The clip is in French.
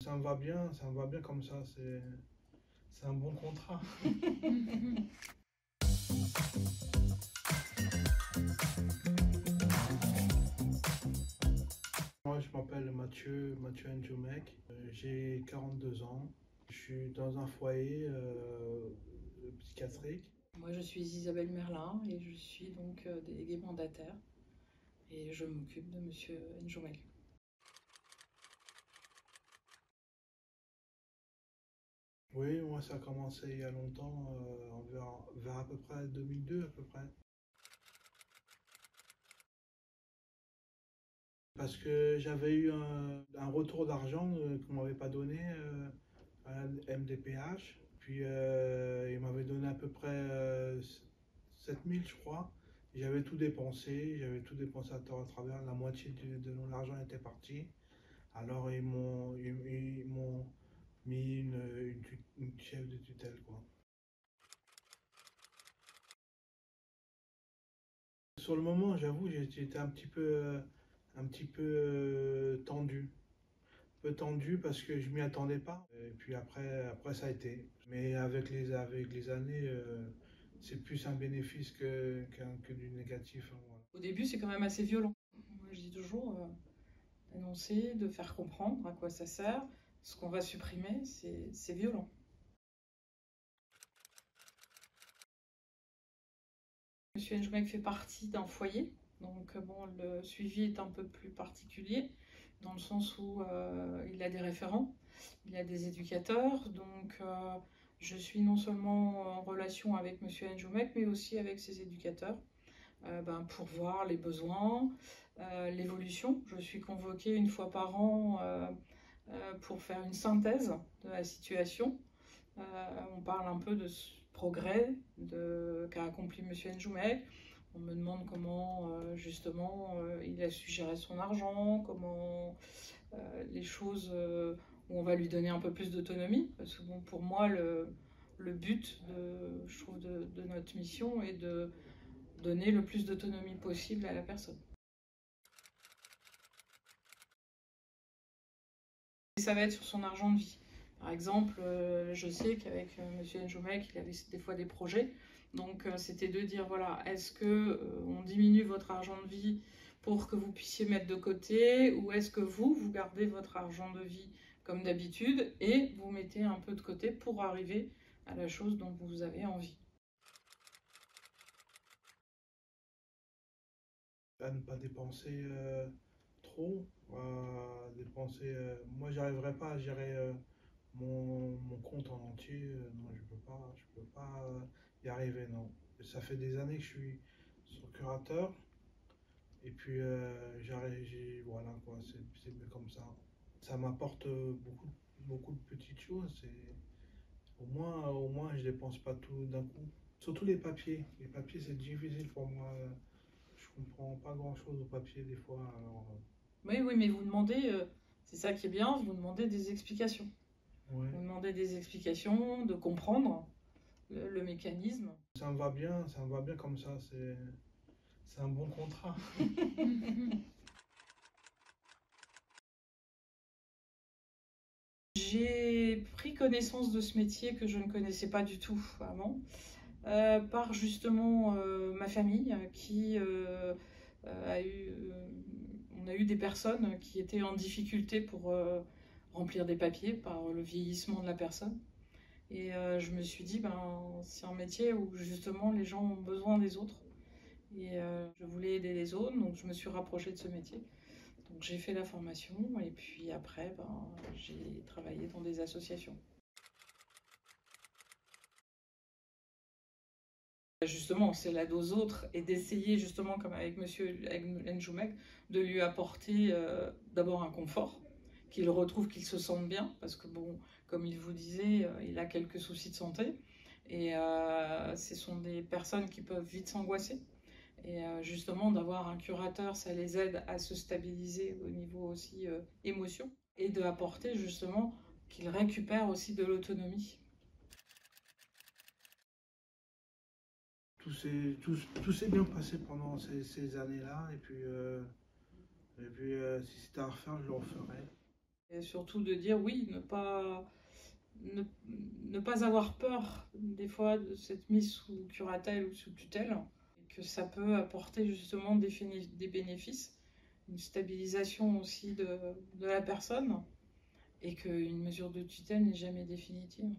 ça me va bien comme ça, c'est un bon contrat. Moi, je m'appelle Mathieu Ndjoumek, j'ai 42 ans, je suis dans un foyer psychiatrique. Moi, je suis Isabelle Merlin et je suis donc déléguée mandataire et je m'occupe de Monsieur Ndjoumek. Oui, moi ça a commencé il y a longtemps, vers à peu près 2002 à peu près. Parce que j'avais eu un retour d'argent qu'on m'avait pas donné à la MDPH. Puis il m'avait donné à peu près 7000 je crois. J'avais tout dépensé à tort à travers. La moitié de mon argent était parti. Alors ils m'ont mis une chef de tutelle, quoi. Sur le moment, j'avoue, j'étais un petit peu tendu. Un peu tendu parce que je m'y attendais pas. Et puis après ça a été. Mais avec les années, c'est plus un bénéfice que du négatif, hein, voilà. Au début, c'est quand même assez violent. Moi, je dis toujours d'annoncer, de faire comprendre à quoi ça sert. Ce qu'on va supprimer, c'est violent. Monsieur Ndjoumek fait partie d'un foyer, donc bon, le suivi est un peu plus particulier, dans le sens où il a des référents, il a des éducateurs, donc je suis non seulement en relation avec Monsieur Ndjoumek, mais aussi avec ses éducateurs, pour voir les besoins, l'évolution. Je suis convoquée une fois par an pour faire une synthèse de la situation. On parle un peu de ce progrès qu'a accompli Monsieur Ndjoumek. On me demande comment justement il a su gérer son argent, comment les choses où on va lui donner un peu plus d'autonomie. Parce que bon, pour moi, le but, je trouve, de notre mission est de donner le plus d'autonomie possible à la personne. Et ça va être sur son argent de vie. Par exemple, je sais qu'avec Monsieur Ndjoumek, il avait des fois des projets. Donc, c'était de dire, voilà, est-ce que on diminue votre argent de vie pour que vous puissiez mettre de côté, ou est-ce que vous gardez votre argent de vie comme d'habitude et vous mettez un peu de côté pour arriver à la chose dont vous avez envie. À ne pas dépenser trop, moi, j'arriverai pas à gérer mon compte en entier. Non, je peux pas y arriver, non. Ça fait des années que je suis sur curateur. Et puis, voilà, quoi, c'est mieux comme ça. Ça m'apporte beaucoup de petites choses. Au moins, je dépense pas tout d'un coup. Surtout les papiers. Les papiers, c'est difficile pour moi. Je comprends pas grand-chose au papier des fois. Alors, Oui, mais vous demandez, c'est ça qui est bien, vous demandez des explications. ouais. Vous demandez des explications, de comprendre le mécanisme. Ça me va bien comme ça. C'est un bon contrat. J'ai pris connaissance de ce métier que je ne connaissais pas du tout avant, par justement ma famille qui on a eu des personnes qui étaient en difficulté pour remplir des papiers par le vieillissement de la personne. Et je me suis dit, c'est un métier où justement les gens ont besoin des autres. Et je voulais aider les autres, donc je me suis rapprochée de ce métier. Donc j'ai fait la formation et puis après, j'ai travaillé dans des associations. Justement, c'est l'aide aux autres et d'essayer justement, comme avec Monsieur Ndjoumek, de lui apporter d'abord un confort, qu'il retrouve, qu'il se sente bien, parce que bon, comme il vous disait, il a quelques soucis de santé et ce sont des personnes qui peuvent vite s'angoisser. Et justement, d'avoir un curateur, ça les aide à se stabiliser au niveau aussi émotion et d'apporter justement qu'ils récupèrent aussi de l'autonomie. Tout s'est bien passé pendant ces années-là. Et puis si c'était à refaire, je le referais. Et surtout de dire oui, ne pas avoir peur des fois de cette mise sous curatelle ou sous tutelle, et que ça peut apporter justement des bénéfices, une stabilisation aussi de la personne, et qu'une mesure de tutelle n'est jamais définitive.